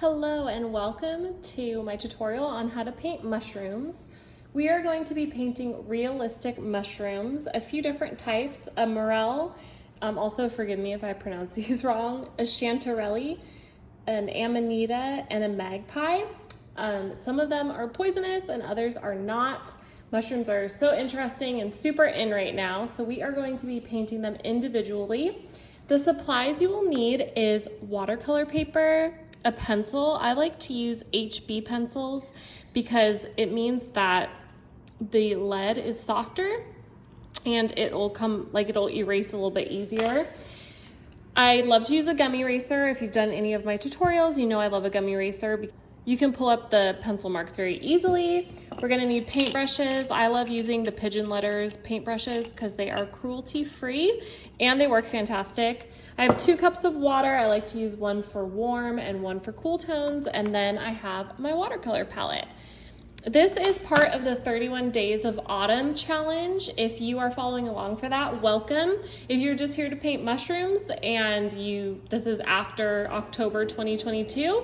Hello and welcome to my tutorial on how to paint mushrooms. We are going to be painting realistic mushrooms, a few different types, a Morel, also forgive me if I pronounce these wrong, a Chanterelle, an Amanita, and a Magpie. Some of them are poisonous and others are not. Mushrooms are so interesting and super in right now, so we are going to be painting them individually. The supplies you will need is watercolor paper, a pencil. I like to use HB pencils because it means that the lead is softer and it'll erase a little bit easier. I love to use a gum eraser. If you've done any of my tutorials, you know I love a gum eraser. You can pull up the pencil marks very easily. We're gonna need paintbrushes. I love using the Pigeon Letters paintbrushes because they are cruelty free and they work fantastic. I have 2 cups of water. I like to use one for warm and one for cool tones. And then I have my watercolor palette. This is part of the 31 Days of Autumn challenge. If you are following along for that, welcome. If you're just here to paint mushrooms and this is after October 2022,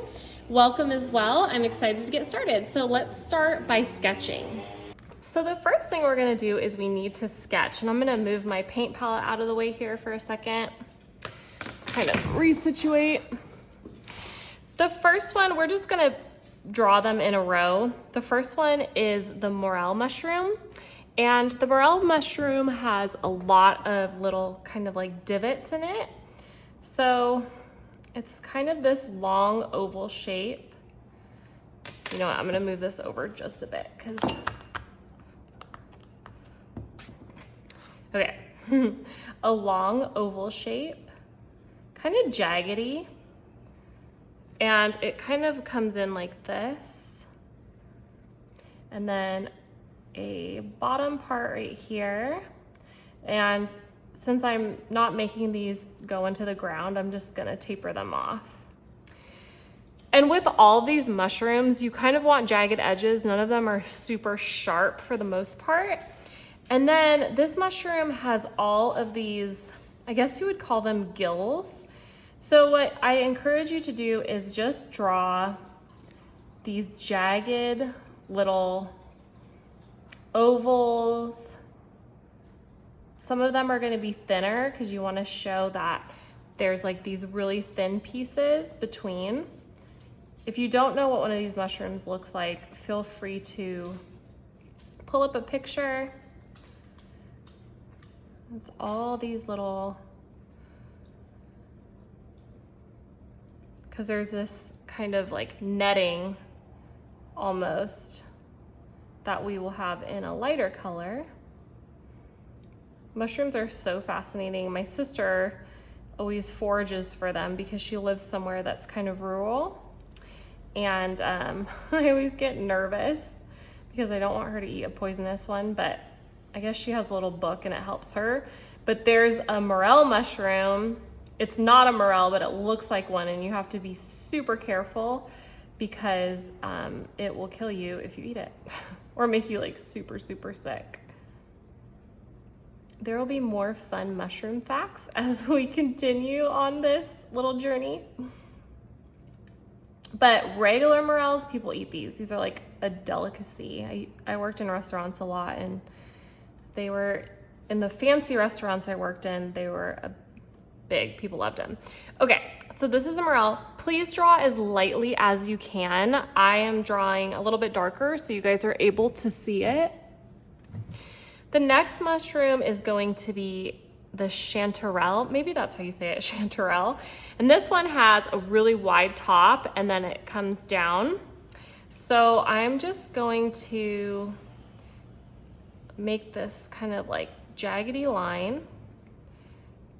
welcome as well. I'm excited to get started. So let's start by sketching. So the first thing we're gonna do is we need to sketch, and I'm gonna move my paint palette out of the way here for a second, kind of resituate. The first one, we're just gonna draw them in a row. The first one is the Morel mushroom, and the Morel mushroom has a lot of little kind of like divots in it. So it's kind of this long oval shape. You know what, I'm gonna move this over just a bit because, okay. A long oval shape, kind of jaggedy. And it kind of comes in like this. And then a bottom part right here. And since I'm not making these go into the ground, I'm just gonna taper them off. And with all these mushrooms, you kind of want jagged edges. None of them are super sharp for the most part. And then this mushroom has all of these, I guess you would call them gills. So what I encourage you to do is just draw these jagged little ovals. Some of them are going to be thinner because you want to show that there's like these really thin pieces between. If you don't know what one of these mushrooms looks like, feel free to pull up a picture. It's all these little, because there's this kind of like netting almost that we will have in a lighter color. Mushrooms are so fascinating. My sister always forages for them because she lives somewhere that's kind of rural. And I always get nervous because I don't want her to eat a poisonous one, but I guess she has a little book and it helps her. But there's a Morel mushroom. It's not a Morel, but it looks like one, and you have to be super careful because it will kill you if you eat it or make you like super, super sick. There will be more fun mushroom facts as we continue on this little journey. But regular Morels, people eat these. These are like a delicacy. I worked in restaurants a lot, and they were, in the fancy restaurants I worked in, they were big. People loved them. Okay, so this is a Morel. Please draw as lightly as you can. I am drawing a little bit darker so you guys are able to see it. The next mushroom is going to be the Chanterelle. Maybe that's how you say it, Chanterelle. And this one has a really wide top and then it comes down. So I'm just going to make this kind of like jaggedy line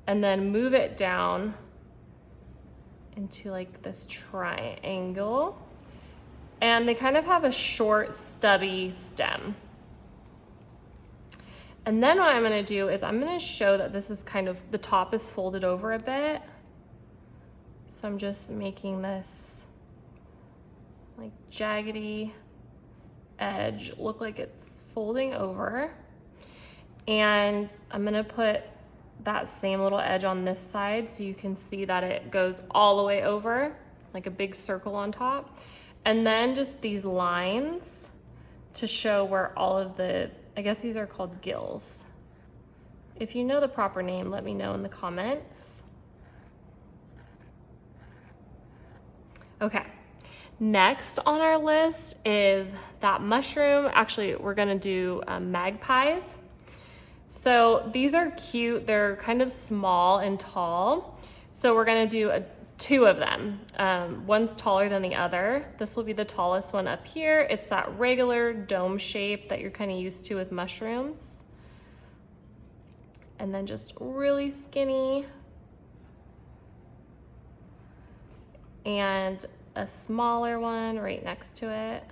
and then move it down into like this triangle. And they kind of have a short, stubby stem. And then what I'm gonna do is I'm gonna show that this is kind of, the top is folded over a bit. So I'm just making this like jaggedy edge look like it's folding over. And I'm gonna put that same little edge on this side so you can see that it goes all the way over like a big circle on top. And then just these lines to show where all of the, I guess these are called gills. If you know the proper name, let me know in the comments. Okay, next on our list is that mushroom. Actually, we're gonna do magpies. So these are cute. They're kind of small and tall. So we're gonna do two of them. One's taller than the other. This will be the tallest one up here. It's that regular dome shape that you're kind of used to with mushrooms. And then just really skinny. And a smaller one right next to it.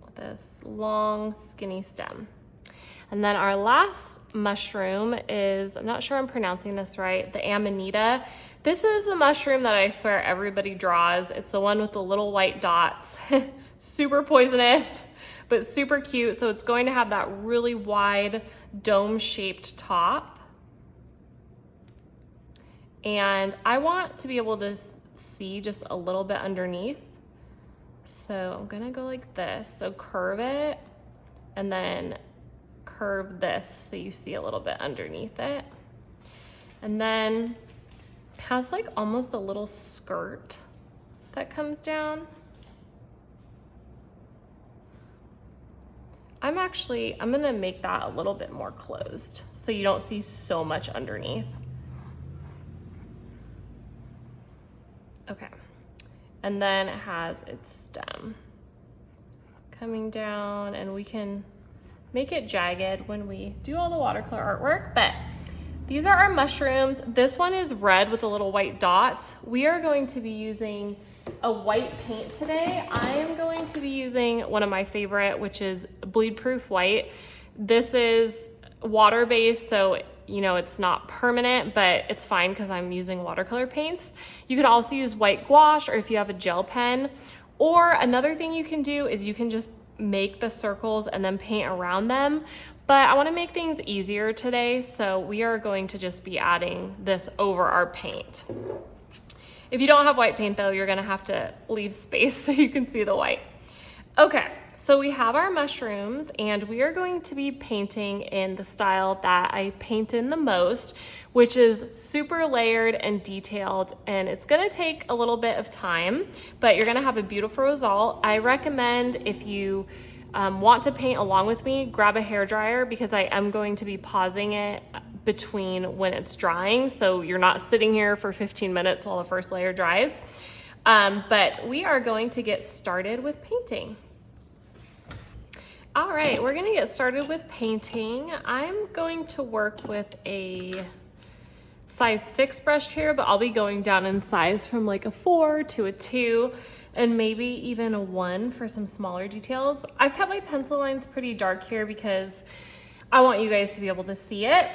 With this long, skinny stem. And then our last mushroom is, I'm not sure I'm pronouncing this right, the Amanita. This is a mushroom that I swear everybody draws. It's the one with the little white dots. Super poisonous, but super cute. So it's going to have that really wide dome-shaped top. And I want to be able to see just a little bit underneath. So I'm gonna go like this. So curve it and then curve this so you see a little bit underneath it. And then it has like almost a little skirt that comes down. I'm gonna make that a little bit more closed so you don't see so much underneath. Okay, and then it has its stem coming down, and we can make it jagged when we do all the watercolor artwork, but these are our mushrooms. This one is red with the little white dots. We are going to be using a white paint today. I am going to be using one of my favorite, which is bleed proof white. This is water-based, so you know, it's not permanent, but it's fine because I'm using watercolor paints. You can also use white gouache, or if you have a gel pen. Or another thing you can do is you can just make the circles and then paint around them. But I want to make things easier today, so we are going to just be adding this over our paint. If you don't have white paint though, you're gonna have to leave space so you can see the white. Okay. So we have our mushrooms, and we are going to be painting in the style that I paint in the most, which is super layered and detailed, and it's gonna take a little bit of time, but you're gonna have a beautiful result. I recommend if you want to paint along with me, grab a hairdryer because I am going to be pausing it between when it's drying, so you're not sitting here for 15 minutes while the first layer dries. But we are going to get started with painting. All right, we're gonna get started with painting. I'm going to work with a size 6 brush here, but I'll be going down in size from like a 4 to a 2, and maybe even a 1 for some smaller details. I've kept my pencil lines pretty dark here because I want you guys to be able to see it,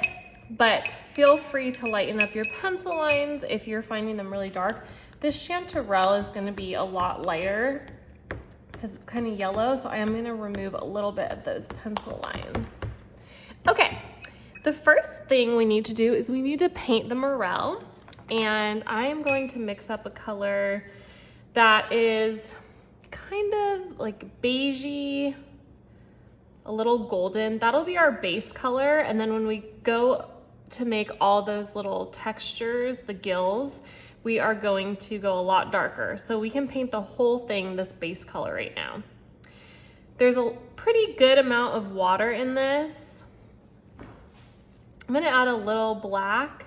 but feel free to lighten up your pencil lines if you're finding them really dark. This Chanterelle is gonna be a lot lighter because it's kind of yellow, so I am gonna remove a little bit of those pencil lines. Okay, the first thing we need to do is we need to paint the Morel, and I am going to mix up a color that is kind of like beigey, a little golden. That'll be our base color, and then when we go to make all those little textures, the gills, we are going to go a lot darker. So we can paint the whole thing this base color right now. There's a pretty good amount of water in this. I'm gonna add a little black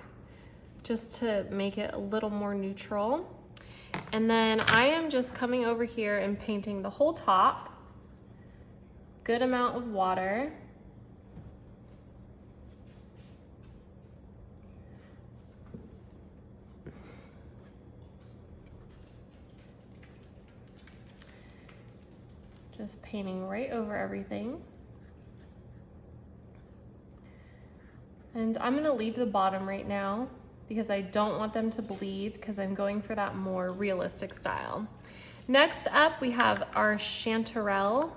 just to make it a little more neutral. And then I am just coming over here and painting the whole top. Good amount of water. Just painting right over everything. And I'm gonna leave the bottom right now because I don't want them to bleed because I'm going for that more realistic style. Next up, we have our Chanterelle.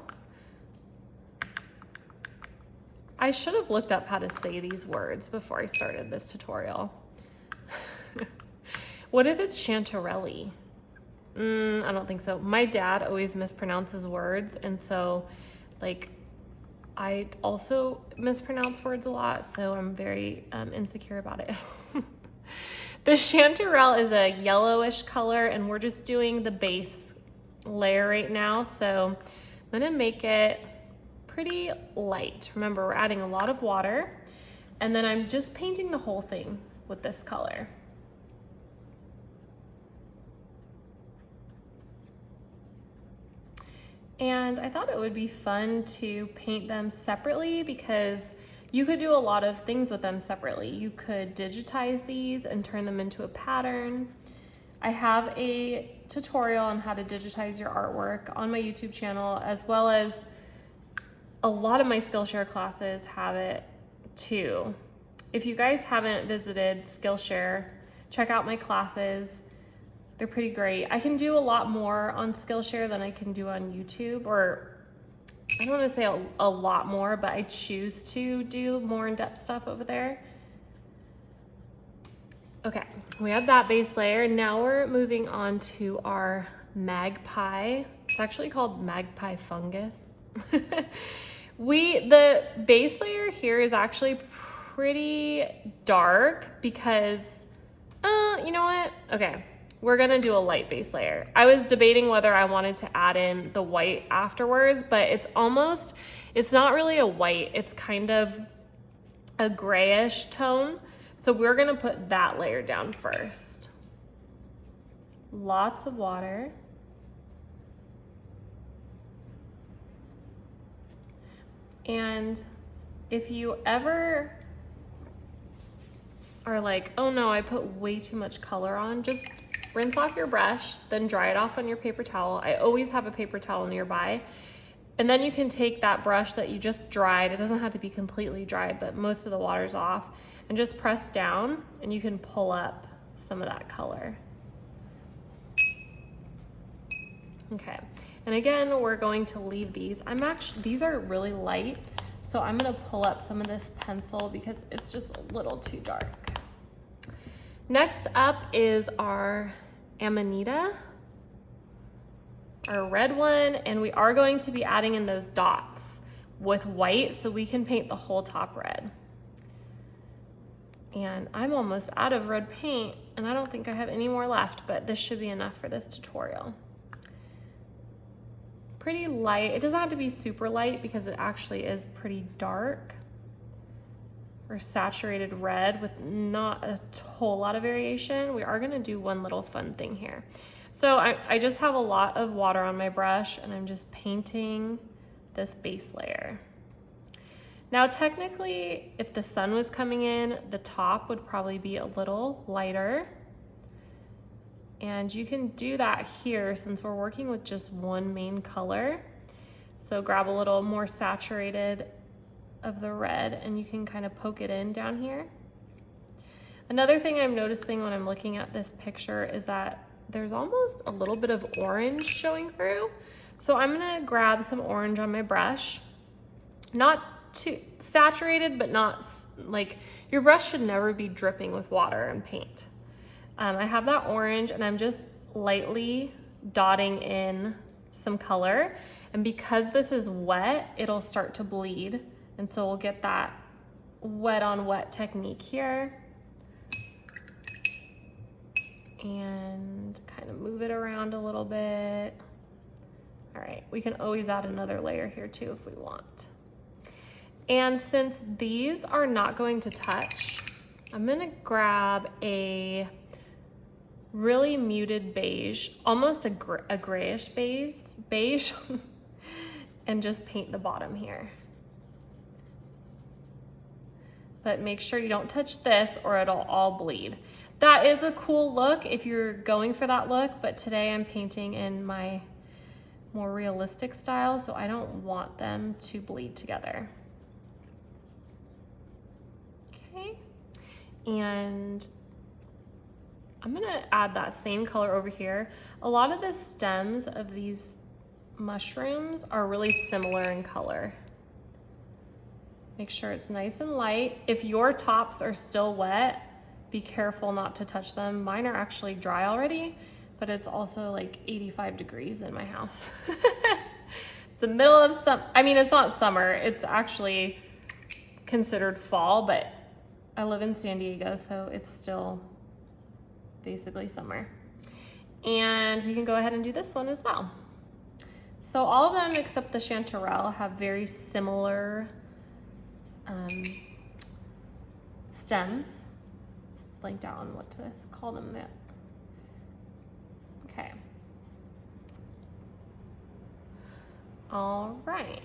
I should have looked up how to say these words before I started this tutorial. What if it's Chanterelle? I don't think so. My dad always mispronounces words, and so like I also mispronounce words a lot, so I'm very insecure about it. The Chanterelle is a yellowish color, and we're just doing the base layer right now, so I'm gonna make it pretty light. Remember, we're adding a lot of water, and then I'm just painting the whole thing with this color. And I thought it would be fun to paint them separately because you could do a lot of things with them separately. You could digitize these and turn them into a pattern. I have a tutorial on how to digitize your artwork on my YouTube channel, as well as a lot of my Skillshare classes have it too. If you guys haven't visited Skillshare, check out my classes. They're pretty great. I can do a lot more on Skillshare than I can do on YouTube, or I don't want to say a lot more, but I choose to do more in-depth stuff over there. Okay, we have that base layer. Now we're moving on to our magpie. It's actually called magpie fungus. The base layer here is actually pretty dark because, you know what? Okay. We're gonna do a light base layer. I was debating whether I wanted to add in the white afterwards, but it's not really a white, it's kind of a grayish tone. So we're gonna put that layer down first. Lots of water. And if you ever are like, oh no, I put way too much color on, just rinse off your brush, then dry it off on your paper towel. I always have a paper towel nearby. And then you can take that brush that you just dried, it doesn't have to be completely dry, but most of the water's off, and just press down and you can pull up some of that color. Okay, and again, we're going to leave these. These are really light, so I'm gonna pull up some of this pencil because it's just a little too dark. Next up is our Amanita, our red one, and we are going to be adding in those dots with white so we can paint the whole top red. And I'm almost out of red paint, and I don't think I have any more left, but this should be enough for this tutorial. Pretty light. It doesn't have to be super light because it actually is pretty dark, or saturated red with not a whole lot of variation. We are gonna do one little fun thing here. So I just have a lot of water on my brush and I'm just painting this base layer. Now technically, if the sun was coming in, the top would probably be a little lighter. And you can do that here since we're working with just one main color. So grab a little more saturated of the red and you can kind of poke it in down here. Another thing I'm noticing when I'm looking at this picture is that there's almost a little bit of orange showing through. So I'm gonna grab some orange on my brush. Not too saturated, but not like, your brush should never be dripping with water and paint. I have that orange and I'm just lightly dotting in some color. And because this is wet, it'll start to bleed. And so we'll get that wet on wet technique here. And kind of move it around a little bit. All right, we can always add another layer here too if we want. And since these are not going to touch, I'm gonna grab a really muted beige, almost a grayish beige, and just paint the bottom here. But make sure you don't touch this or it'll all bleed. That is a cool look if you're going for that look, but today I'm painting in my more realistic style, so I don't want them to bleed together. Okay, and I'm gonna add that same color over here. A lot of the stems of these mushrooms are really similar in color. Make sure it's nice and light. If your tops are still wet, be careful not to touch them. Mine are actually dry already, but it's also like 85 degrees in my house. It's the middle of I mean, it's not summer. It's actually considered fall, but I live in San Diego, so it's still basically summer. And we can go ahead and do this one as well. So all of them except the Chanterelle have very similar stems. Blanked out on what to call them that. Okay. All right.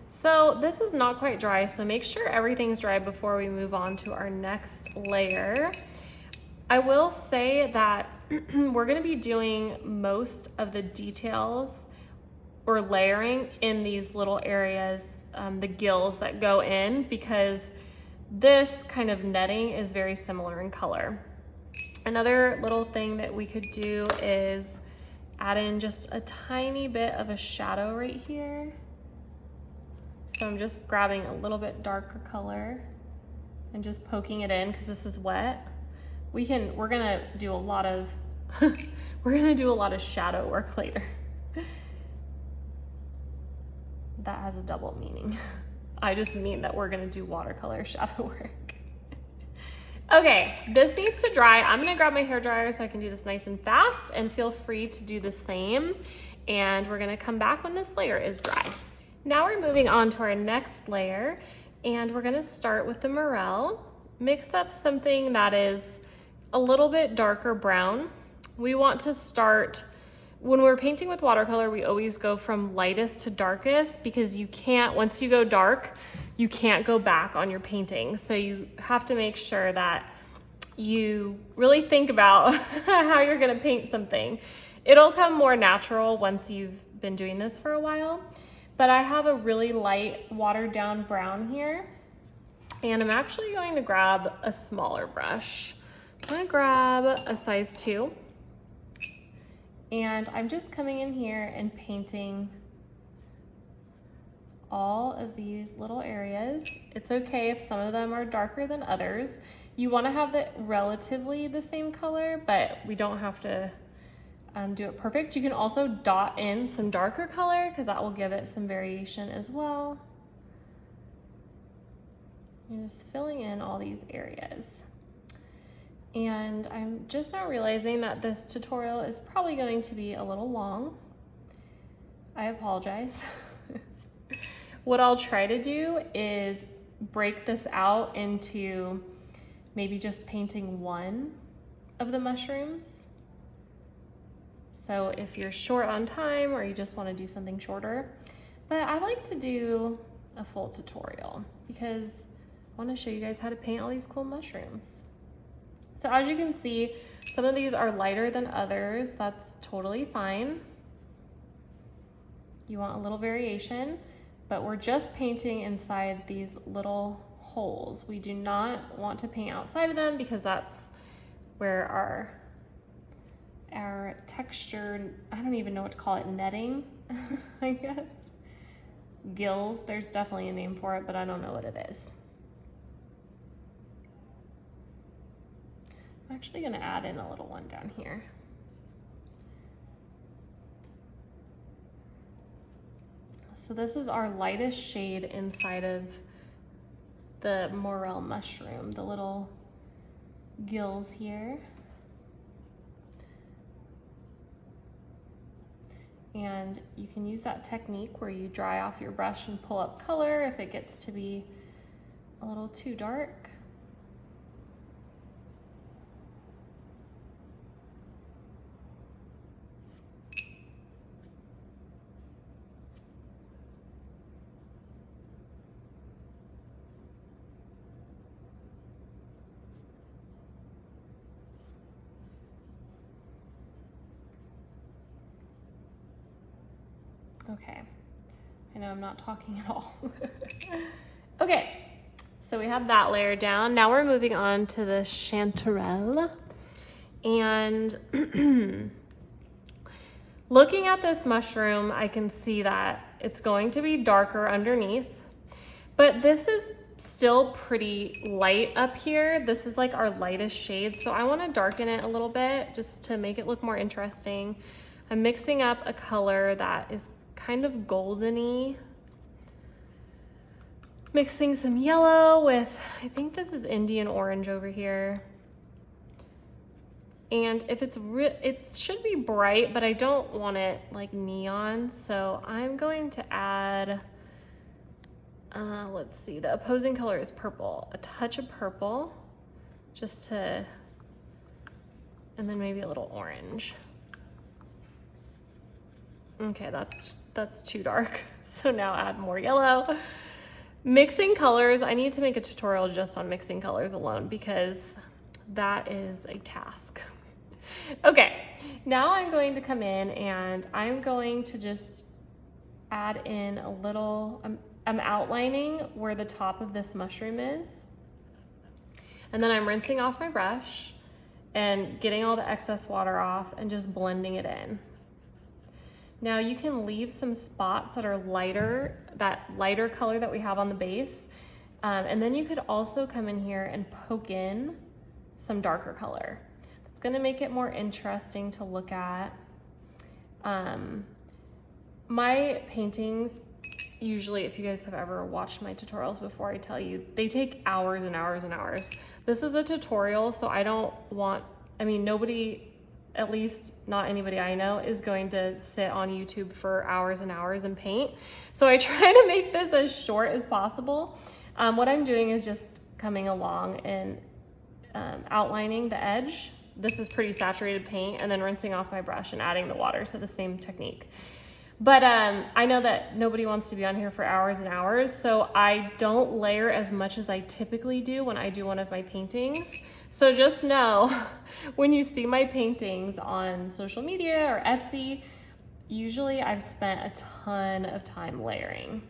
So this is not quite dry, so make sure everything's dry before we move on to our next layer. I will say that we're gonna be doing most of the details or layering in these little areas, the gills that go in, because this kind of netting is very similar in color. Another little thing that we could do is add in just a tiny bit of a shadow right here. So I'm just grabbing a little bit darker color and just poking it in because this is wet. We're gonna do a lot of shadow work later. That has a double meaning. I just mean that we're gonna do watercolor shadow work. Okay, this needs to dry. I'm gonna grab my hairdryer so I can do this nice and fast, and feel free to do the same. And we're gonna come back when this layer is dry. Now we're moving on to our next layer, and we're gonna start with the Morel. Mix up something that is a little bit darker brown. We want to start, when we're painting with watercolor, we always go from lightest to darkest, because you can't, once you go dark, you can't go back on your painting. So you have to make sure that you really think about how you're gonna paint something. It'll come more natural once you've been doing this for a while. But I have a really light watered down brown here, and I'm actually going to grab a smaller brush. I'm gonna grab a size 2. And I'm just coming in here and painting all of these little areas. It's okay if some of them are darker than others. You wanna have relatively the same color, but we don't have to do it perfect. You can also dot in some darker color because that will give it some variation as well. You're just filling in all these areas. And I'm just now realizing that this tutorial is probably going to be a little long. I apologize. What I'll try to do is break this out into maybe just painting one of the mushrooms. So if you're short on time or you just want to do something shorter, but I like to do a full tutorial because I want to show you guys how to paint all these cool mushrooms. So as you can see, some of these are lighter than others. That's totally fine. You want a little variation, but we're just painting inside these little holes. We do not want to paint outside of them because that's where our textured, I don't even know what to call it, netting, I guess. Gills, there's definitely a name for it, but I don't know what it is. I'm actually gonna add in a little one down here. So this is our lightest shade inside of the Morel mushroom, the little gills here. And you can use that technique where you dry off your brush and pull up color if it gets to be a little too dark. Okay, I know I'm not talking at all. Okay, so we have that layer down. Now we're moving on to the Chanterelle. And looking at this mushroom, I can see that it's going to be darker underneath, but this is still pretty light up here. This is like our lightest shade, so I want to darken it a little bit just to make it look more interesting. I'm mixing up a color that is kind of goldeny. Mixing some yellow with, I think this is Indian orange over here. And if it should be bright, but I don't want it like neon. So I'm going to add, let's see, the opposing color is purple. A touch of purple, just to, and then maybe a little orange. Okay, that's too dark. So now add more yellow. Mixing colors, I need to make a tutorial just on mixing colors alone because that is a task. Okay, now I'm going to come in and I'm going to just add in a little, I'm outlining where the top of this mushroom is. And then I'm rinsing off my brush and getting all the excess water off and just blending it in. Now you can leave some spots that are lighter, that lighter color that we have on the base. And then you could also come in here and poke in some darker color. It's gonna make it more interesting to look at. My paintings, usually, if you guys have ever watched my tutorials before, I tell you, they take hours and hours and hours. This is a tutorial, so I don't want, I mean, nobody, at least not anybody I know, is going to sit on YouTube for hours and hours and paint. So I try to make this as short as possible. What I'm doing is just coming along and outlining the edge. This is pretty saturated paint, and then rinsing off my brush and adding the water, so the same technique. But I know that nobody wants to be on here for hours and hours, so I don't layer as much as I typically do when I do one of my paintings. So just know, when you see my paintings on social media or Etsy, usually I've spent a ton of time layering.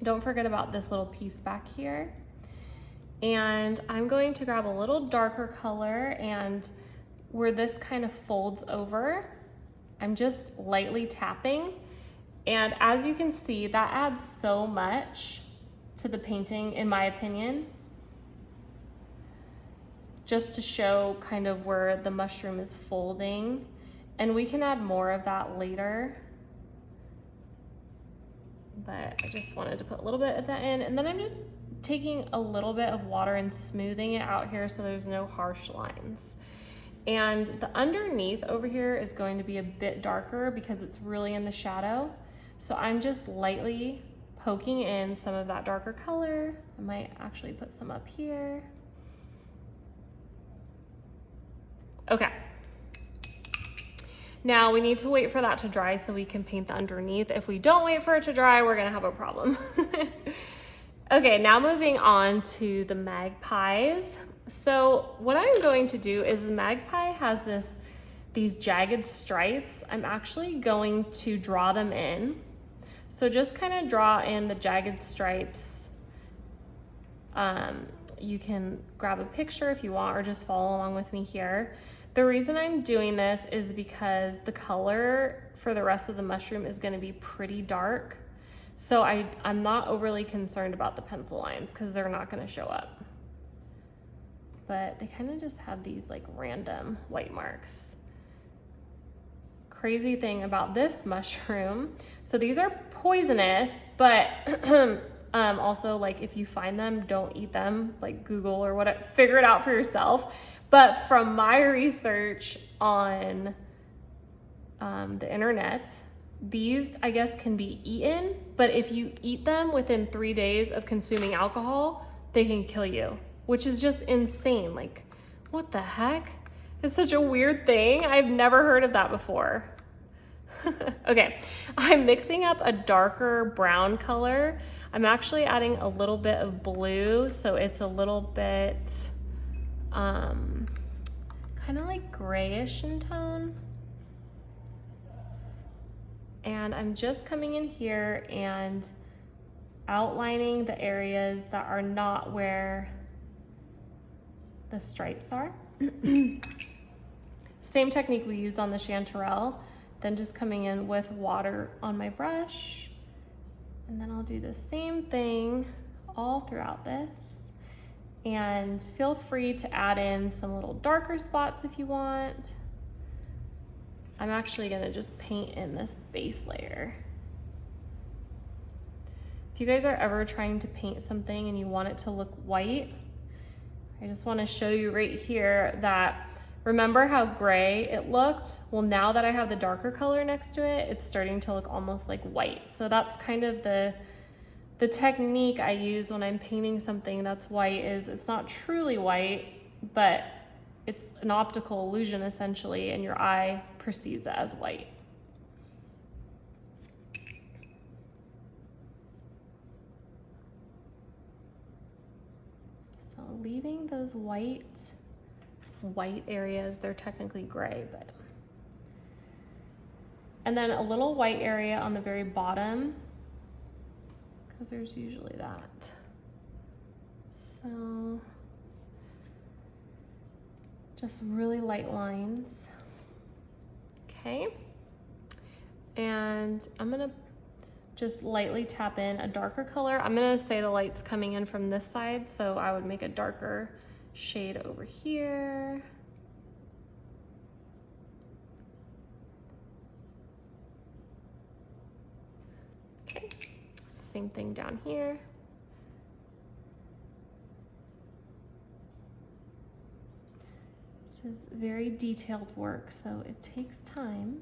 Don't forget about this little piece back here. And I'm going to grab a little darker color, and where this kind of folds over, I'm just lightly tapping. And as you can see, that adds so much to the painting, in my opinion, just to show kind of where the mushroom is folding. And we can add more of that later. But I just wanted to put a little bit of that in. And then I'm just taking a little bit of water and smoothing it out here so there's no harsh lines. And the underneath over here is going to be a bit darker because it's really in the shadow. So I'm just lightly poking in some of that darker color. I might actually put some up here. Okay. Now we need to wait for that to dry so we can paint the underneath. If we don't wait for it to dry, we're gonna have a problem. Okay, now moving on to the magpies. So what I'm going to do is the magpie has these jagged stripes. I'm actually going to draw them in. So just kind of draw in the jagged stripes. You can grab a picture if you want, or just follow along with me here. The reason I'm doing this is because the color for the rest of the mushroom is going to be pretty dark. So I'm not overly concerned about the pencil lines because they're not going to show up. But they kind of just have these like random white marks. Crazy thing about this mushroom, so these are poisonous, but also, like, if you find them, don't eat them. Like, Google or whatever, figure it out for yourself. But from my research on the internet, these, I guess, can be eaten, but if you eat them within 3 days of consuming alcohol, they can kill you, which is just insane. Like, what the heck? It's such a weird thing. I've never heard of that before. Okay, I'm mixing up a darker brown color. I'm actually adding a little bit of blue, so it's a little bit kind of like grayish in tone. And I'm just coming in here and outlining the areas that are not where the stripes are. Same technique we used on the Chanterelle, then just coming in with water on my brush. And then I'll do the same thing all throughout this. And feel free to add in some little darker spots if you want. I'm actually gonna just paint in this base layer. If you guys are ever trying to paint something and you want it to look white, I just wanna show you right here that, remember how gray it looked? Well, now that I have the darker color next to it, it's starting to look almost like white. So that's kind of the technique I use when I'm painting something that's white. Is it's not truly white, but it's an optical illusion essentially, and your eye perceives it as white. So leaving those white areas, they're technically gray, but. And then a little white area on the very bottom, because there's usually that. So just really light lines. Okay. And I'm gonna just lightly tap in a darker color. I'm gonna say the light's coming in from this side, so I would make a darker shade over here. Okay, same thing down here. This is very detailed work, so it takes time.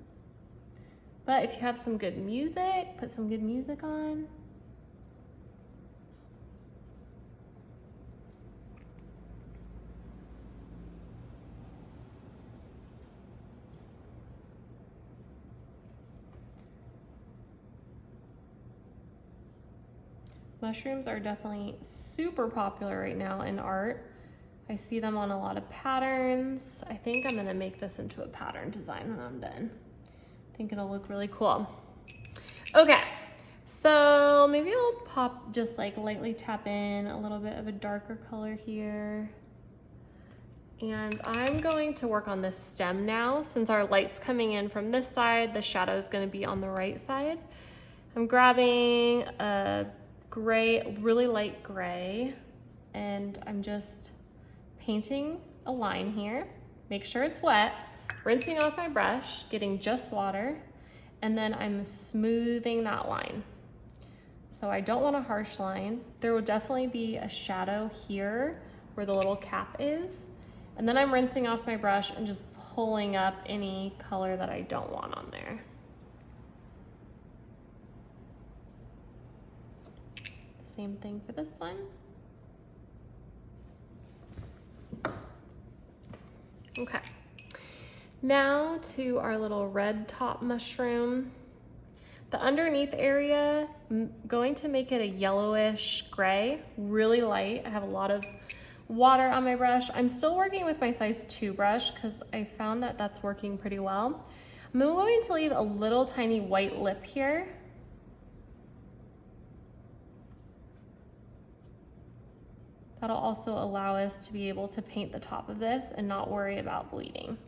But if you have some good music, put some good music on. Mushrooms are definitely super popular right now in art. I see them on a lot of patterns. I think I'm gonna make this into a pattern design when I'm done. I think it'll look really cool. Okay, so maybe I'll just like lightly tap in a little bit of a darker color here. And I'm going to work on this stem now. Since our light's coming in from this side, the shadow is gonna be on the right side. I'm grabbing a gray, really light gray, and I'm just painting a line here. Make sure it's wet, rinsing off my brush, getting just water, and then I'm smoothing that line. So I don't want a harsh line. There will definitely be a shadow here where the little cap is, and then I'm rinsing off my brush and just pulling up any color that I don't want on there. Same thing for this one. Okay, now to our little red top mushroom. The underneath area, I'm going to make it a yellowish gray, really light. I have a lot of water on my brush. I'm still working with my size 2 brush because I found that that's working pretty well. I'm going to leave a little tiny white lip here. That'll also allow us to be able to paint the top of this and not worry about bleeding.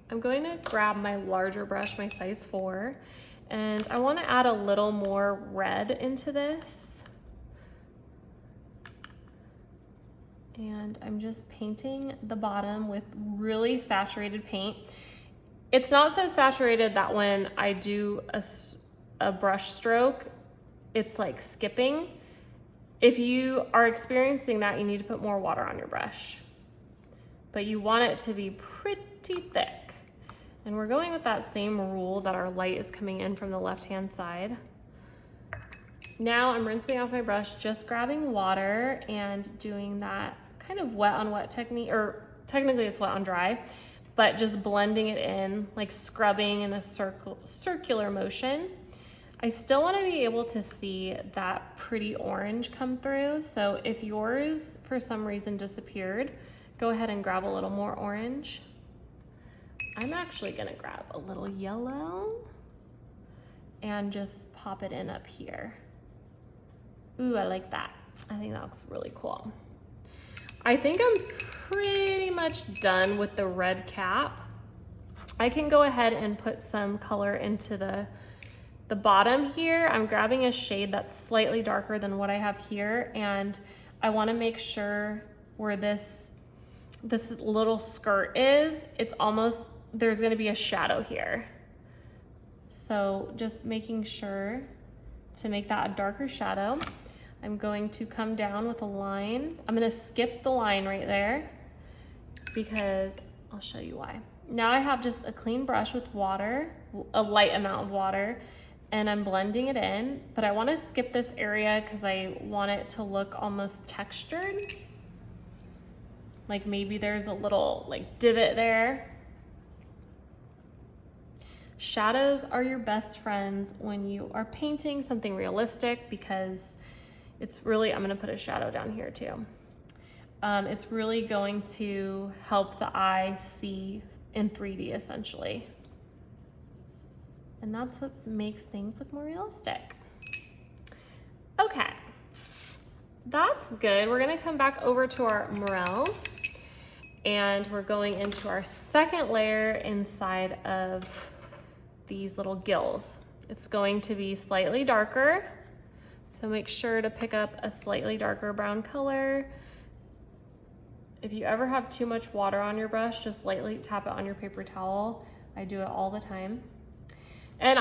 I'm going to grab my larger brush, my size 4, and I want to add a little more red into this. And I'm just painting the bottom with really saturated paint. It's not so saturated that when I do a brush stroke, it's like skipping. If you are experiencing that, you need to put more water on your brush. But you want it to be pretty thick. And we're going with that same rule that our light is coming in from the left-hand side. Now I'm rinsing off my brush, just grabbing water and doing that kind of wet on wet technique, or technically it's wet on dry, but just blending it in, like scrubbing in a circular motion. I still want to be able to see that pretty orange come through. So if yours for some reason disappeared, go ahead and grab a little more orange. I'm actually gonna grab a little yellow and just pop it in up here. Ooh, I like that. I think that looks really cool. I think I'm pretty much done with the red cap. I can go ahead and put some color into the The bottom here, I'm grabbing a shade that's slightly darker than what I have here, and I wanna make sure where this little skirt is, it's almost, there's gonna be a shadow here. So just making sure to make that a darker shadow. I'm going to come down with a line. I'm gonna skip the line right there because I'll show you why. Now I have just a clean brush with water, a light amount of water, and I'm blending it in, but I wanna skip this area because I want it to look almost textured. Like maybe there's a little like divot there. Shadows are your best friends when you are painting something realistic because it's really, I'm gonna put a shadow down here too. It's really going to help the eye see in 3D essentially. And that's what makes things look more realistic. Okay, that's good. We're gonna come back over to our Morel and we're going into our second layer inside of these little gills. It's going to be slightly darker, so make sure to pick up a slightly darker brown color. If you ever have too much water on your brush, just lightly tap it on your paper towel. I do it all the time. And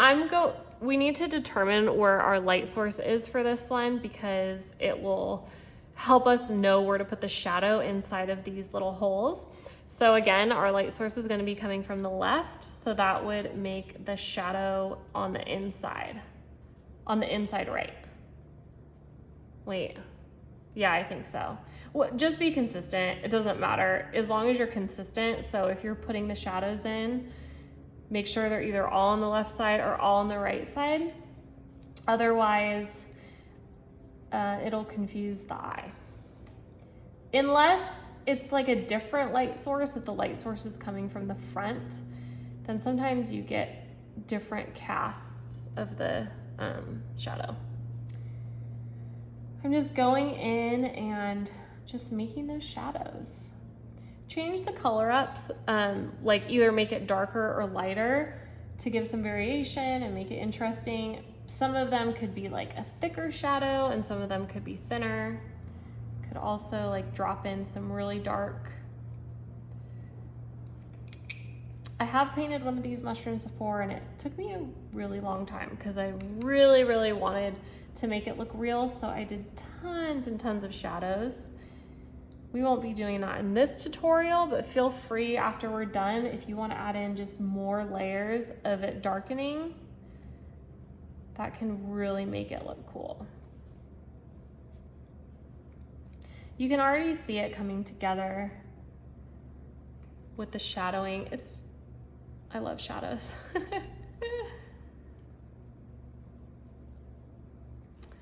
we need to determine where our light source is for this one because it will help us know where to put the shadow inside of these little holes. So again, our light source is going to be coming from the left, so that would make the shadow on the inside right. Wait, yeah, I think so. Well, just be consistent. It doesn't matter as long as you're consistent. So if you're putting the shadows in, make sure they're either all on the left side or all on the right side. Otherwise, it'll confuse the eye. Unless it's like a different light source, if the light source is coming from the front, then sometimes you get different casts of the shadow. I'm just going in and just making those shadows. Change the color ups, like either make it darker or lighter to give some variation and make it interesting. Some of them could be like a thicker shadow and some of them could be thinner. Could also like drop in some really dark. I have painted one of these mushrooms before and it took me a really long time because I really, really wanted to make it look real. So I did tons and tons of shadows. We won't be doing that in this tutorial, but feel free after we're done if you want to add in just more layers of it darkening. That can really make it look cool. You can already see it coming together with the shadowing. I love shadows.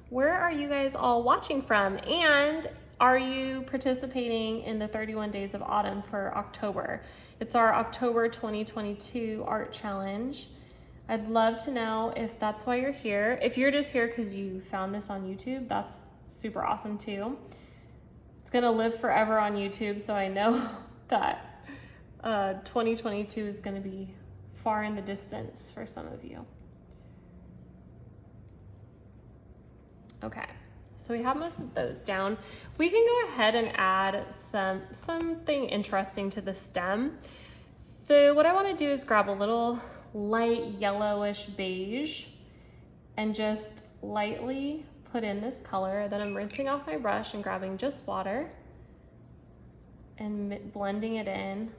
Where are you guys all watching from? And are you participating in the 31 Days of Autumn for October? It's our October 2022 art challenge. I'd love to know if that's why you're here. If you're just here because you found this on YouTube, that's super awesome too. It's gonna live forever on YouTube, so I know that 2022 is gonna be far in the distance for some of you. Okay, so we have most of those down. We can go ahead and add something interesting to the stem. So what I wanna do is grab a little light yellowish beige and just lightly put in this color. Then I'm rinsing off my brush and grabbing just water and blending it in.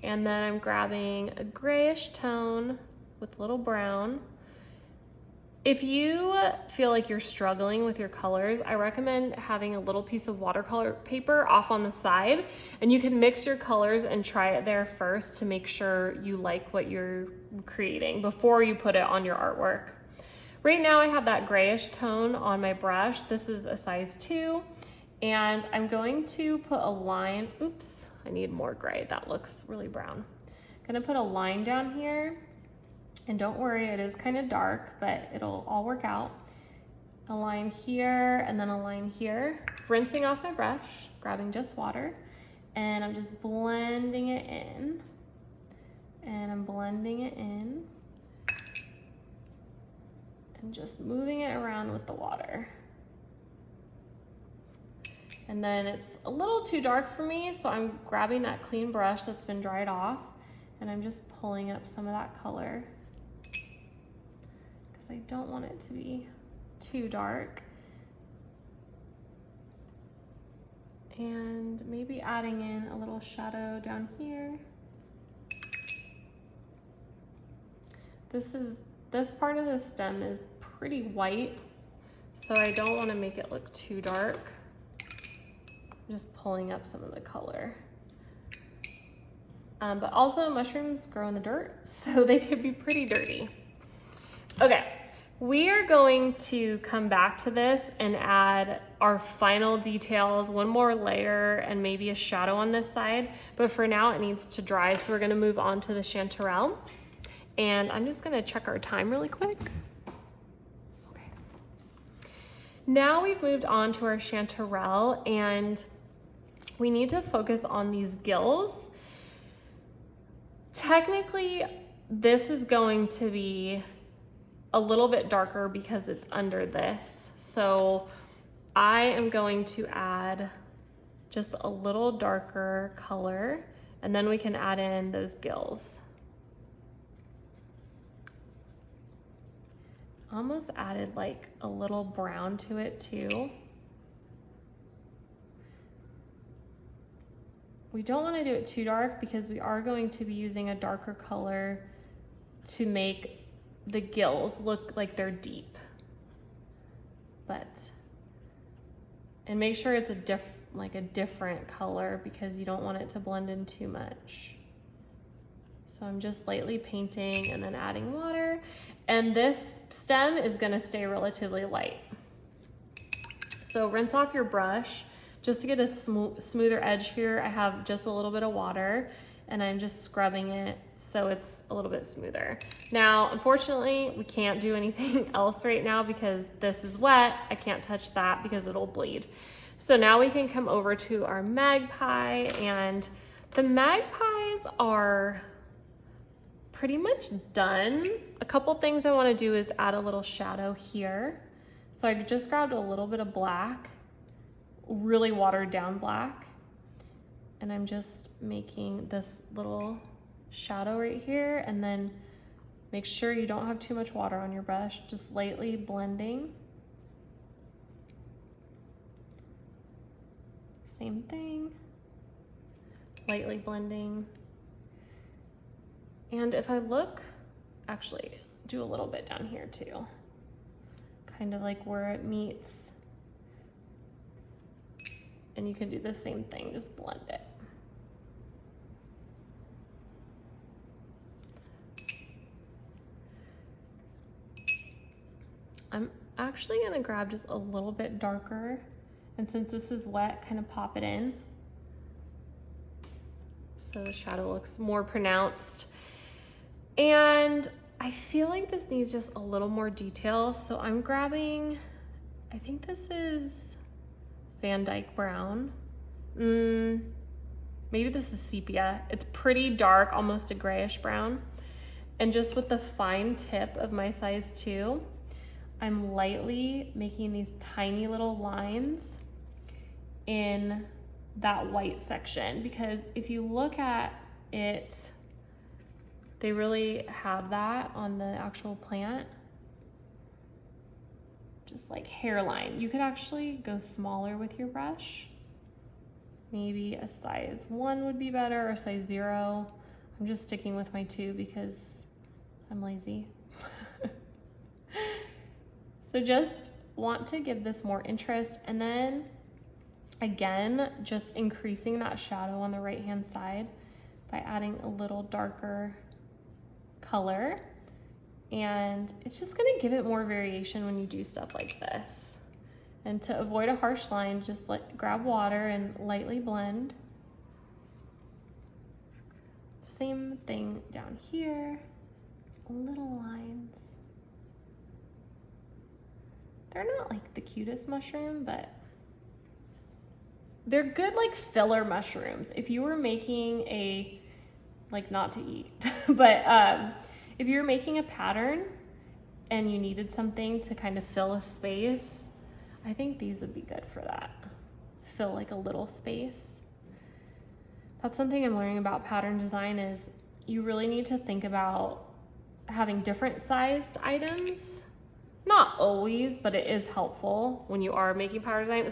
And then I'm grabbing a grayish tone with a little brown. If you feel like you're struggling with your colors, I recommend having a little piece of watercolor paper off on the side, and you can mix your colors and try it there first to make sure you like what you're creating before you put it on your artwork. Right now I have that grayish tone on my brush. This is a size 2, and I'm going to put a line. Oops, I need more gray. That looks really brown. I'm gonna put a line down here. And don't worry, it is kind of dark, but it'll all work out. A line here and then a line here. Rinsing off my brush, grabbing just water, and I'm just blending it in. And I'm blending it in. and just moving it around with the water. And then it's a little too dark for me, so I'm grabbing that clean brush that's been dried off, and I'm just pulling up some of that color because I don't want it to be too dark. And maybe adding in a little shadow down here. This part of the stem is pretty white, so I don't want to make it look too dark. I'm just pulling up some of the color. But also mushrooms grow in the dirt, so they could be pretty dirty. Okay, we are going to come back to this and add our final details, one more layer and maybe a shadow on this side. But for now it needs to dry, so we're gonna move on to the chanterelle. And I'm just gonna check our time really quick. Okay. Now we've moved on to our chanterelle, and we need to focus on these gills. Technically, this is going to be a little bit darker because it's under this. So I am going to add just a little darker color, and then we can add in those gills. Almost added like a little brown to it too. We don't want to do it too dark because we are going to be using a darker color to make the gills look like they're deep. And make sure it's a different color because you don't want it to blend in too much. So I'm just lightly painting and then adding water. And this stem is gonna stay relatively light. So rinse off your brush. Just to get a smoother edge here, I have just a little bit of water and I'm just scrubbing it so it's a little bit smoother. Now, unfortunately, we can't do anything else right now because this is wet. I can't touch that because it'll bleed. So now we can come over to our magpie, and the magpies are pretty much done. A couple things I want to do is add a little shadow here. So I just grabbed a little bit of black, really watered down black, and I'm just making this little shadow right here, and then make sure you don't have too much water on your brush, just lightly blending. Same thing, lightly blending. And if I look, actually do a little bit down here too, kind of like where it meets. And you can do the same thing, just blend it. I'm actually gonna grab just a little bit darker, and since this is wet, kind of pop it in so the shadow looks more pronounced. And I feel like this needs just a little more detail, so I'm grabbing, I think this is Van Dyke brown. Maybe this is sepia. It's pretty dark, almost a grayish brown. And just with the fine tip of my size 2, I'm lightly making these tiny little lines in that white section, because if you look at it, they really have that on the actual plant. Just like hairline. You could actually go smaller with your brush. Maybe a size 1 would be better, or a size 0. I'm just sticking with my 2 because I'm lazy. So just want to give this more interest, and then again, just increasing that shadow on the right-hand side by adding a little darker color. And it's just gonna give it more variation when you do stuff like this. And to avoid a harsh line, just grab water and lightly blend. Same thing down here, little lines. They're not like the cutest mushroom, but they're good like filler mushrooms. If you were making a, like not to eat, but if you're making a pattern and you needed something to kind of fill a space, I think these would be good for that. Fill like a little space. That's something I'm learning about pattern design, is you really need to think about having different sized items. Not always, but it is helpful when you are making pattern design,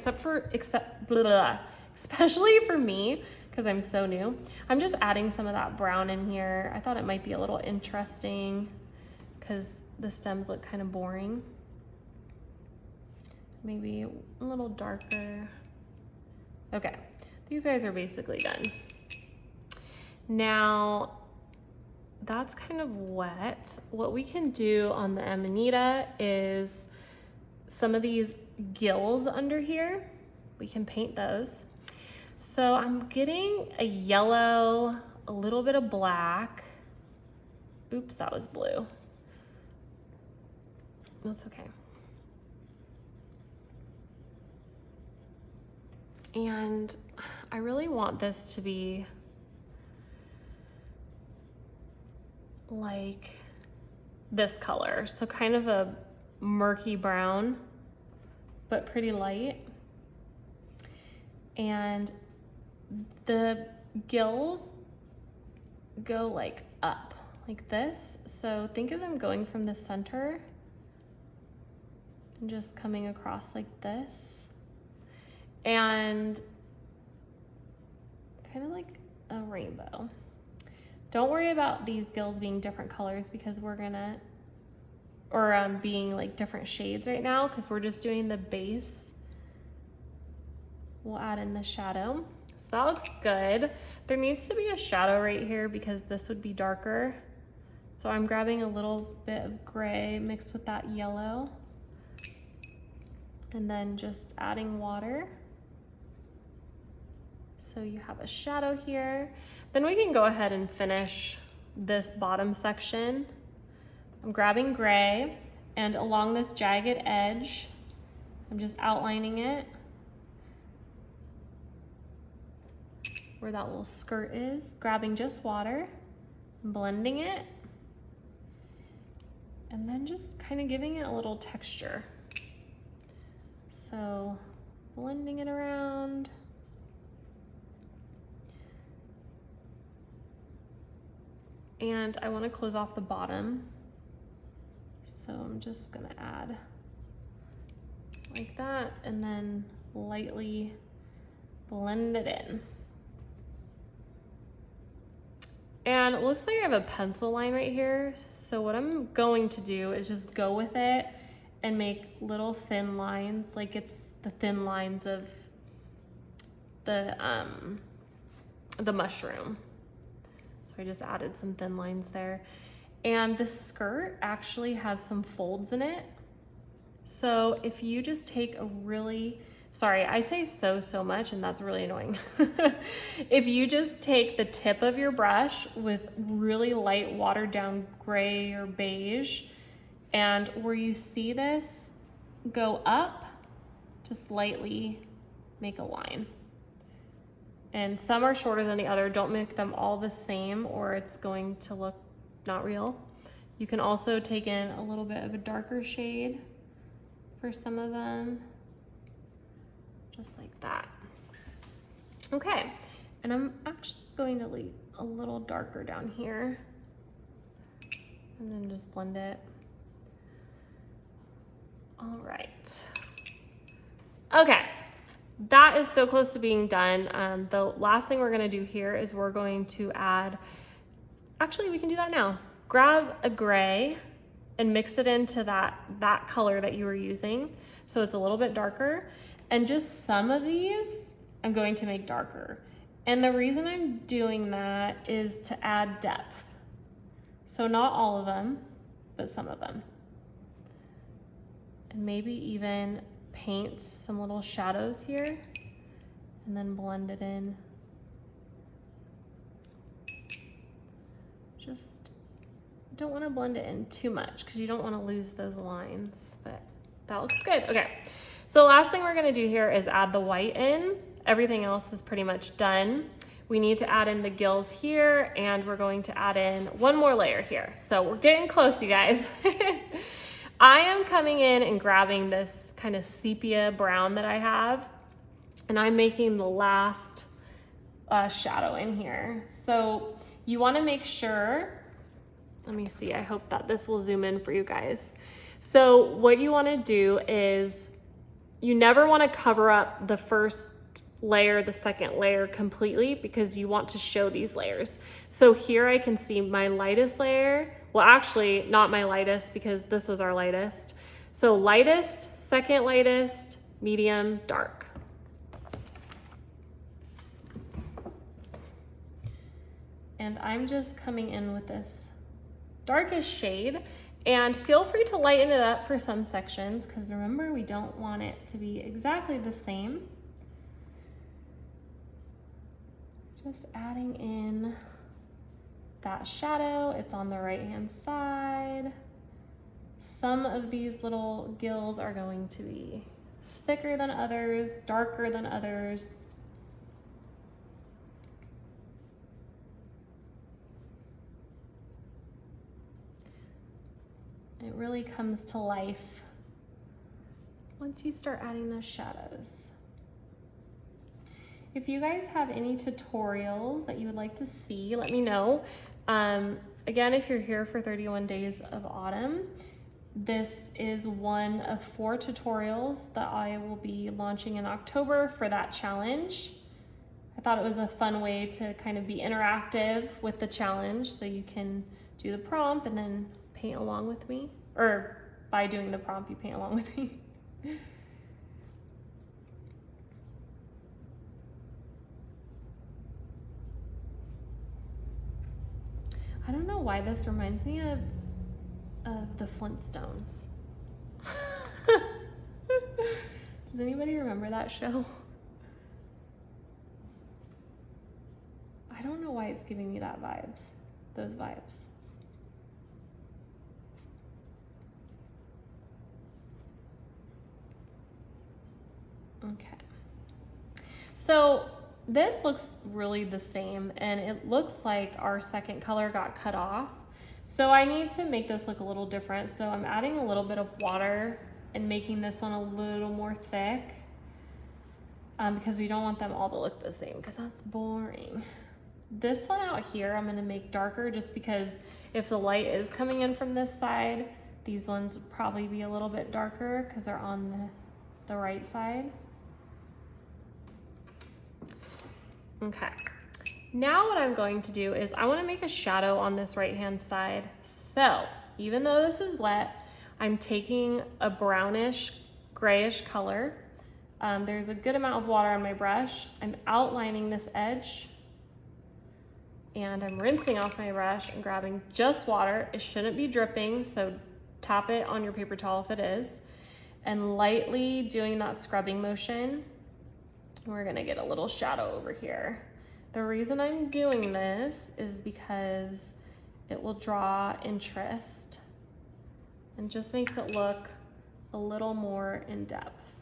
especially for me, because I'm so new. I'm just adding some of that brown in here. I thought it might be a little interesting because the stems look kind of boring. Maybe a little darker. Okay, these guys are basically done. Now, that's kind of wet. What we can do on the Amanita is some of these gills under here, we can paint those. So I'm getting a yellow, a little bit of black. Oops, that was blue. That's okay. And I really want this to be like this color. So kind of a murky brown, but pretty light. And the gills go like up, like this. So think of them going from the center and just coming across like this. And kind of like a rainbow. Don't worry about these gills being different colors because we're gonna, or being like different shades right now, because we're just doing the base. We'll add in the shadow. So that looks good. There needs to be a shadow right here because this would be darker. So I'm grabbing a little bit of gray mixed with that yellow and then just adding water. So you have a shadow here. Then we can go ahead and finish this bottom section. I'm grabbing gray, and along this jagged edge, I'm just outlining it where that little skirt is, grabbing just water, blending it, and then just kind of giving it a little texture. So blending it around. And I want to close off the bottom. So I'm just gonna add like that and then lightly blend it in. And it looks like I have a pencil line right here. So what I'm going to do is just go with it and make little thin lines, like it's the thin lines of the mushroom. So I just added some thin lines there. And the skirt actually has some folds in it. So if you just take a really, sorry, I say so much and that's really annoying. If you just take the tip of your brush with really light watered down gray or beige, and where you see this go up, just lightly make a line. And some are shorter than the other. Don't make them all the same or it's going to look not real. You can also take in a little bit of a darker shade for some of them, just like that. Okay, and I'm actually going to leave a little darker down here and then just blend it. All right. Okay, that is so close to being done. The last thing we're gonna do here is we're going to add, actually we can do that now. Grab a gray and mix it into that color that you were using. So it's a little bit darker. And just some of these I'm going to make darker. And the reason I'm doing that is to add depth. So not all of them, but some of them. And maybe even paint some little shadows here and then blend it in. Just don't want to blend it in too much because you don't want to lose those lines, but that looks good. Okay, so the last thing we're going to do here is add the white in. Everything else is pretty much done. We need to add in the gills here, and we're going to add in one more layer here. So we're getting close, you guys. I am coming in and grabbing this kind of sepia brown that I have, and I'm making the last shadow in here. So you want to make sure, let me see, I hope that this will zoom in for you guys. So what you want to do is you never want to cover up the first layer, the second layer completely, because you want to show these layers. So here I can see my lightest layer. Well, actually not my lightest, because this was our lightest. So lightest, second lightest, medium, dark. And I'm just coming in with this darkest shade, and feel free to lighten it up for some sections, because remember, we don't want it to be exactly the same. Just adding in that shadow. It's on the right hand side. Some of these little gills are going to be thicker than others, darker than others. It really comes to life once you start adding those shadows. If you guys have any tutorials that you would like to see, let me know. Again, if you're here for 31 Days of Autumn, this is one of 4 tutorials that I will be launching in October for that challenge. I thought it was a fun way to kind of be interactive with the challenge, so you can do the prompt and then paint along with me, or by doing the prompt, you paint along with me. I don't know why this reminds me of the Flintstones. Does anybody remember that show? I don't know why it's giving me that vibes, those vibes. Okay. So this looks really the same, and it looks like our second color got cut off. So I need to make this look a little different. So I'm adding a little bit of water and making this one a little more thick, because we don't want them all to look the same, because that's boring. This one out here, I'm gonna make darker, just because if the light is coming in from this side, these ones would probably be a little bit darker because they're on the right side. Okay, now what I'm going to do is I want to make a shadow on this right hand side. So even though this is wet, I'm taking a brownish grayish color. There's a good amount of water on my brush. I'm outlining this edge, and I'm rinsing off my brush and grabbing just water. It shouldn't be dripping, so tap it on your paper towel if it is, and lightly doing that scrubbing motion. We're gonna get a little shadow over here. The reason I'm doing this is because it will draw interest and just makes it look a little more in depth.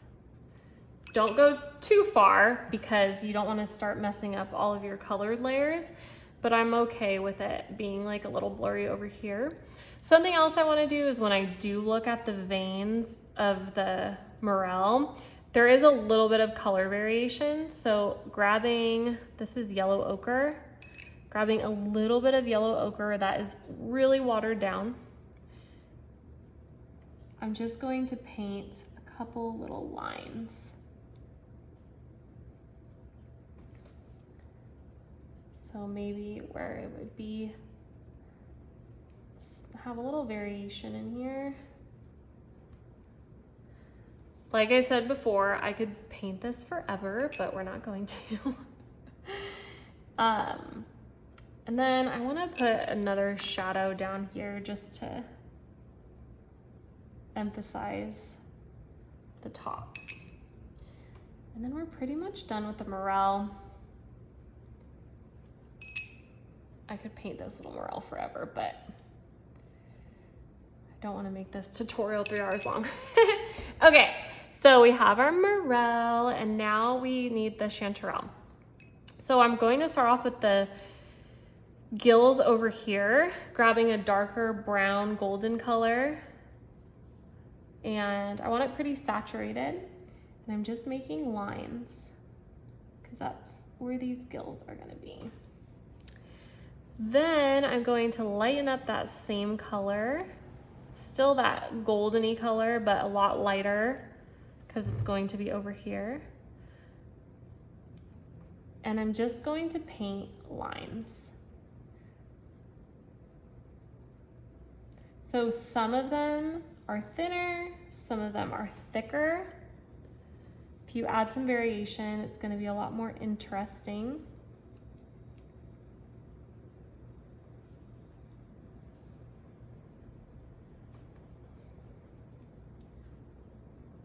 Don't go too far, because you don't want to start messing up all of your colored layers, but I'm okay with it being like a little blurry over here. Something else I want to do is when I do look at the veins of the Morel, there is a little bit of color variation. So grabbing, this is yellow ochre, grabbing a little bit of yellow ochre that is really watered down. I'm just going to paint a couple little lines. So maybe where it would be, have a little variation in here. Like I said before, I could paint this forever, but we're not going to. And then I want to put another shadow down here just to emphasize the top. And then we're pretty much done with the Morel. I could paint this little Morel forever, but I don't want to make this tutorial 3 hours long. Okay, so we have our Morel, and now we need the Chanterelle. So I'm going to start off with the gills over here, grabbing a darker brown golden color. And I want it pretty saturated. And I'm just making lines because that's where these gills are gonna be. Then I'm going to lighten up that same color, still that goldeny color, but a lot lighter because it's going to be over here. And I'm just going to paint lines. So some of them are thinner, some of them are thicker. If you add some variation, it's going to be a lot more interesting.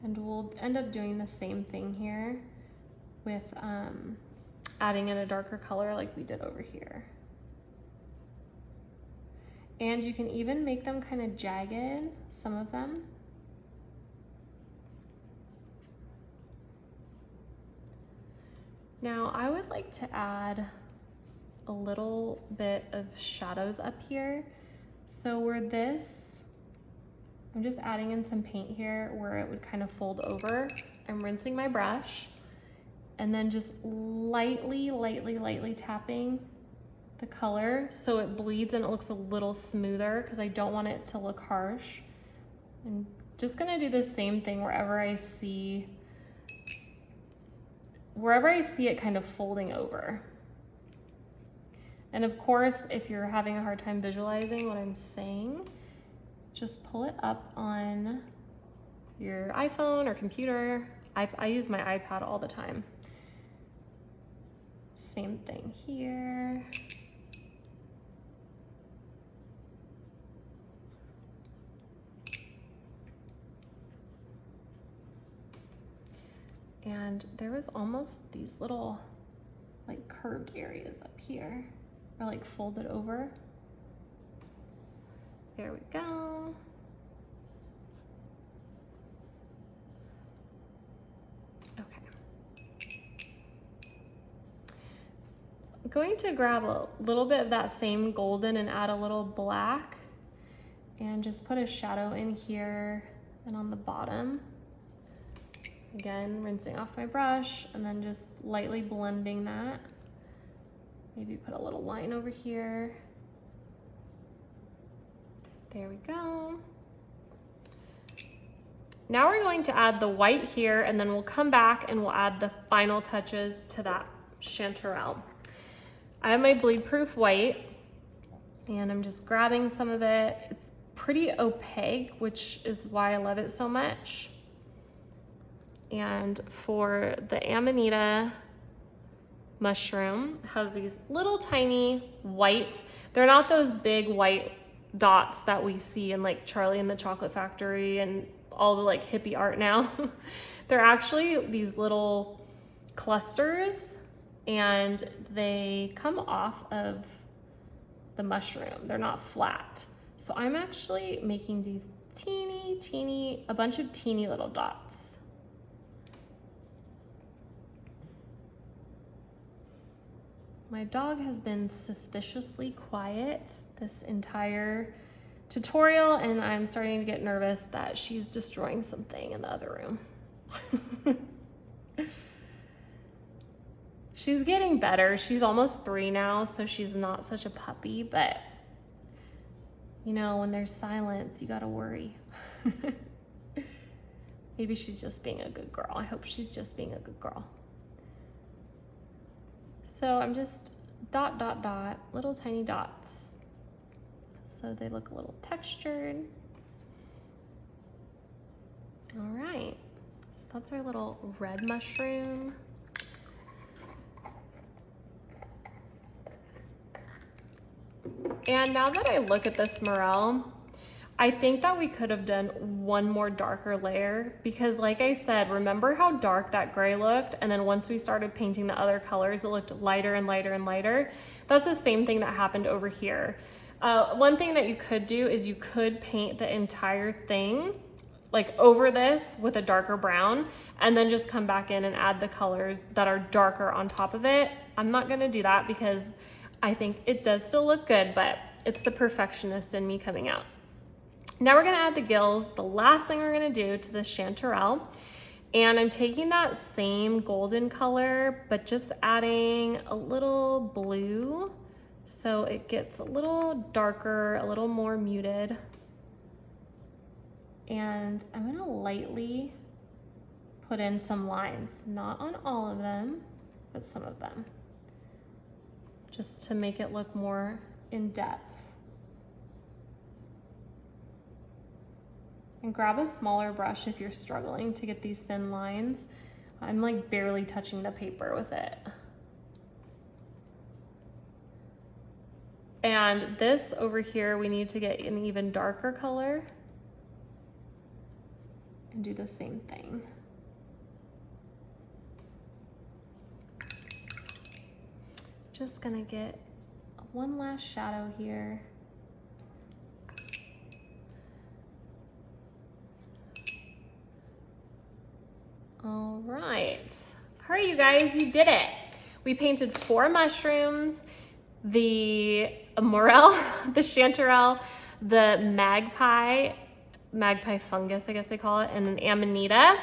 And we'll end up doing the same thing here with adding in a darker color like we did over here. And you can even make them kind of jagged, some of them. Now I would like to add a little bit of shadows up here. So where this, I'm just adding in some paint here where it would kind of fold over. I'm rinsing my brush and then just lightly tapping the color so it bleeds and it looks a little smoother because I don't want it to look harsh. I'm just gonna do the same thing wherever I see it kind of folding over. And of course, if you're having a hard time visualizing what I'm saying, just pull it up on your iPhone or computer. I use my iPad all the time. Same thing here. And there was almost these little like curved areas up here, or like folded over. There we go. Okay. I'm going to grab a little bit of that same golden and add a little black and just put a shadow in here and on the bottom. Again, rinsing off my brush and then just lightly blending that. Maybe put a little line over here. There we go. Now we're going to add the white here and then we'll come back and we'll add the final touches to that chanterelle. I have my bleed proof white and I'm just grabbing some of it. It's pretty opaque, which is why I love it so much. And for the Amanita mushroom, it has these little tiny white, they're not those big white dots that we see in like Charlie and the Chocolate Factory and all the like hippie art now. They're actually these little clusters and they come off of the mushroom. They're not flat. So I'm actually making these a bunch of teeny little dots. My dog has been suspiciously quiet this entire tutorial and I'm starting to get nervous that she's destroying something in the other room. She's getting better. She's almost 3 now, so she's not such a puppy, but you know, when there's silence, you gotta worry. Maybe she's just being a good girl. I hope she's just being a good girl. So I'm just dot, little tiny dots. So they look a little textured. All right, so that's our little red mushroom. And now that I look at this Morel, I think that we could have done one more darker layer because like I said, remember how dark that gray looked? And then once we started painting the other colors, it looked lighter and lighter and lighter. That's the same thing that happened over here. One thing that you could do is you could paint the entire thing like over this with a darker brown and then just come back in and add the colors that are darker on top of it. I'm not gonna do that because I think it does still look good, but it's the perfectionist in me coming out. Now we're gonna add the gills, the last thing we're gonna do to the chanterelle. And I'm taking that same golden color, but just adding a little blue so it gets a little darker, a little more muted. And I'm gonna lightly put in some lines, not on all of them, but some of them, just to make it look more in depth. And grab a smaller brush if you're struggling to get these thin lines. I'm like barely touching the paper with it. And this over here, we need to get an even darker color and do the same thing. Just gonna get one last shadow here. All right, you guys, you did it. We painted 4 mushrooms, the Morel, the Chanterelle, the Magpie fungus, I guess they call it, and an Amanita.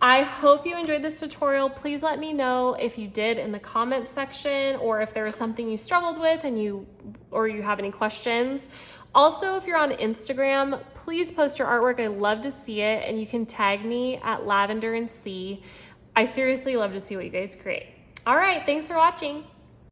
I hope you enjoyed this tutorial. Please let me know if you did in the comments section, or if there was something you struggled with and you have any questions. Also, if you're on Instagram, please post your artwork. I love to see it, and you can tag me at Lavender and C. I seriously love to see what you guys create. All right, thanks for watching.